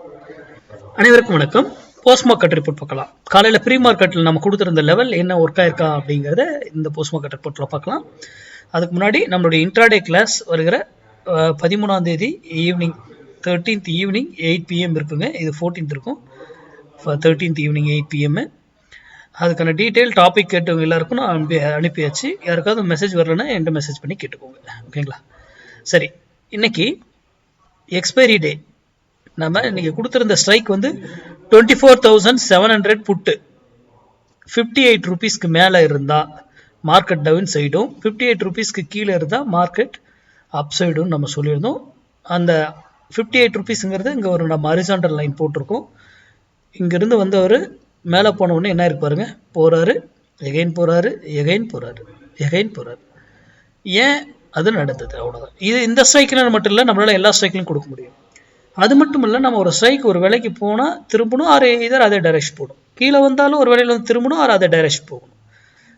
அனைவருக்கும் வணக்கம். Post market report பார்க்கலாம். காலையில் ப்ரீ மார்க்கெட்டில் நம்ம கொடுத்துருந்த லெவல் என்ன ஒர்க் ஆயிருக்கா அப்படிங்கிறத இந்த போஸ்ட் மார்க்கெட் ரிப்போர்ட்டில் பார்க்கலாம். அதுக்கு முன்னாடி நம்மளுடைய இன்ட்ராடே கிளாஸ் வருகிற 13ஆம் தேதி ஈவினிங் 13th ஈவினிங் 8 PM இருக்குங்க. இது 14th இருக்கும். 13th evening 8 PM. அதுக்கான டீட்டெயில் டாபிக் கேட்டவங்க எல்லாருக்கும் நான் அனுப்பியாச்சு. யாருக்காவது மெசேஜ் வரலன்னா என்கிட்ட மெசேஜ் பண்ணி கேட்டுக்கோங்க. ஓகேங்களா? சரி, இன்னைக்கு எக்ஸ்பைரி டே. நம்ம இன்னைக்கு கொடுத்துருந்த ஸ்ட்ரைக் வந்து 24,700 புட்டு 58 ரூபீஸ்க்கு மேலே இருந்தால் மார்க்கெட் டவுன் சைடும், 58 ரூபீஸ்க்கு கீழே இருந்தால் மார்க்கெட் அப் சைடும் நம்ம சொல்லியிருந்தோம். அந்த 58 ரூபீஸுங்கிறது இங்கே ஒரு நம்ம ஹரிசாண்டல் லைன் போட்டிருக்கோம். இங்கேருந்து வந்தவர் மேலே போன உடனே என்ன இருக்கு பாருங்க, போகிறாரு, எகைன் போகிறாரு, எகைன் போகிறாரு, எகைன் போகிறாரு. ஏன் அது நடந்தது? அவ்வளோதான். இது இந்த ஸ்ட்ரைக்கில் மட்டும் இல்லை, நம்மளால எல்லா ஸ்ட்ரைக்லையும் கொடுக்க முடியும். அது மட்டும் இல்லை, நம்ம ஒரு ஸ்ட்ரைக் ஒரு விலைக்கு போனால் திரும்பணும், இதர் அதே டைரக்ஷன் போடும். கீழே வந்தாலும் ஒரு விலையில் வந்து திரும்பணும், அதே டைரக்ஷன் போகணும்.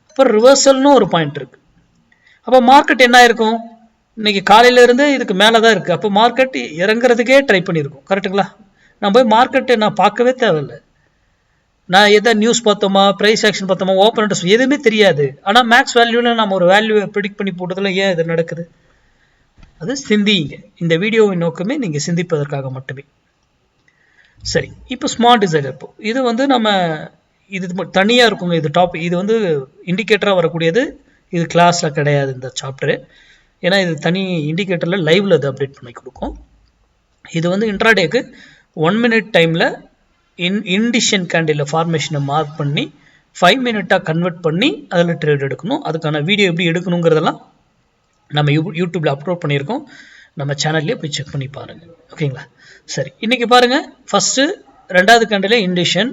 அப்போ ரிவர்சல்னு ஒரு பாயிண்ட் இருக்கு. அப்போ மார்க்கெட் என்ன இருக்கும்? இன்னைக்கு காலையில இருந்து இதுக்கு மேலே தான் இருக்கு. அப்போ மார்க்கெட் இறங்குறதுக்கே ட்ரை பண்ணியிருக்கோம். கரெக்டுங்களா? நான் போய் மார்க்கெட்டை நான் பார்க்கவே தேவையில்லை. நான் எதை நியூஸ் பார்த்தோமா, ப்ரைஸ் ஆக்ஷன் பார்த்தோமா, ஓப்பன் இன்ட்ரெஸ்ட் எதுவுமே தெரியாது. ஆனால் மேக்ஸ் வேல்யூவில் நம்ம ஒரு வேல்யூவை ப்ரிடிக்ட் பண்ணி போட்டதில் ஏன் இது நடக்குது? அது சிந்திங்க. இந்த வீடியோவின் நோக்கமே நீங்கள் சிந்திப்பதற்காக மட்டுமே. சரி, இப்போ ஸ்மார்ட் டிசைடர். இது வந்து நம்ம இது தனியாக இருக்குங்க. இது டாபிக். இது வந்து இண்டிகேட்டராக வரக்கூடியது. இது கிளாஸில் கிடையாது இந்த சாப்டரு. ஏன்னா இது தனி இண்டிகேட்டரில் லைவில் அது அப்டேட் பண்ணி கொடுக்கும். இது வந்து இன்ட்ராடேக்கு 1 minute டைமில் இண்டிஷன் கேண்டில் ஃபார்மேஷனை மார்க் பண்ணி 5 minute கன்வெர்ட் பண்ணி அதில் ட்ரேட் எடுக்கணும். அதுக்கான வீடியோ எப்படி எடுக்கணுங்கிறதெல்லாம் நம்ம யூடியூப்ல அப்லோட் பண்ணியிருக்கோம். நம்ம சேனல்லே போய் செக் பண்ணி பாருங்கள். ஓகேங்களா? சரி, இன்னைக்கு பாருங்கள். ஃபஸ்ட்டு 2வது கேண்டில் இண்டிஷன்.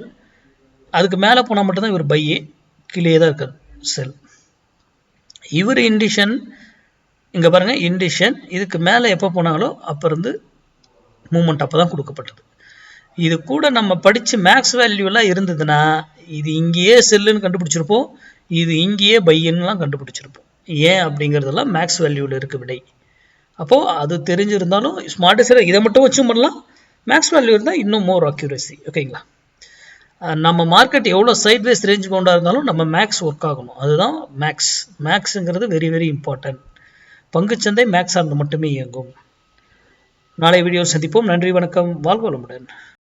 அதுக்கு மேலே போனால் மட்டும்தான் இவர் பையே, கீழே தான் இருக்காது செல். இவர் இண்டிஷன் இங்கே பாருங்கள், இண்டிஷன். இதுக்கு மேலே எப்போ போனாங்களோ அப்போ இருந்து மூமெண்ட் அப்போ தான் கொடுக்கப்பட்டது. இது கூட நம்ம படித்து மேக்ஸ் வேல்யூலாம் இருந்ததுன்னா இது இங்கேயே செல்லுன்னு கண்டுபிடிச்சிருப்போம், இது இங்கேயே பையன்லாம் கண்டுபிடிச்சிருப்போம். ஏன் அப்படிங்கிறதெல்லாம் மேக்ஸ் வேல்யூவில் இருக்க விடை. அப்போது அது தெரிஞ்சிருந்தாலும் ஸ்மார்ட் டிசைடர் இதை மட்டும் வச்சும் பண்ணலாம். மேக்ஸ் வேல்யூ இருந்தால் இன்னும் மோர் அக்யூரசி. ஓகேங்களா? நம்ம மார்க்கெட் எவ்வளோ சைட்வேஸ் ரேஞ்ச் கொண்டா இருந்தாலும் நம்ம மேக்ஸ் ஒர்க் ஆகணும். அதுதான் மேக்ஸ். மேக்ஸுங்கிறது வெரி வெரி இம்பார்ட்டன்ட். பங்குச்சந்தை மேக்ஸ் சார்ந்து மட்டுமே இயங்கும். நாளை வீடியோ சந்திப்போம். நன்றி, வணக்கம், வாழ்க வளமுடன்.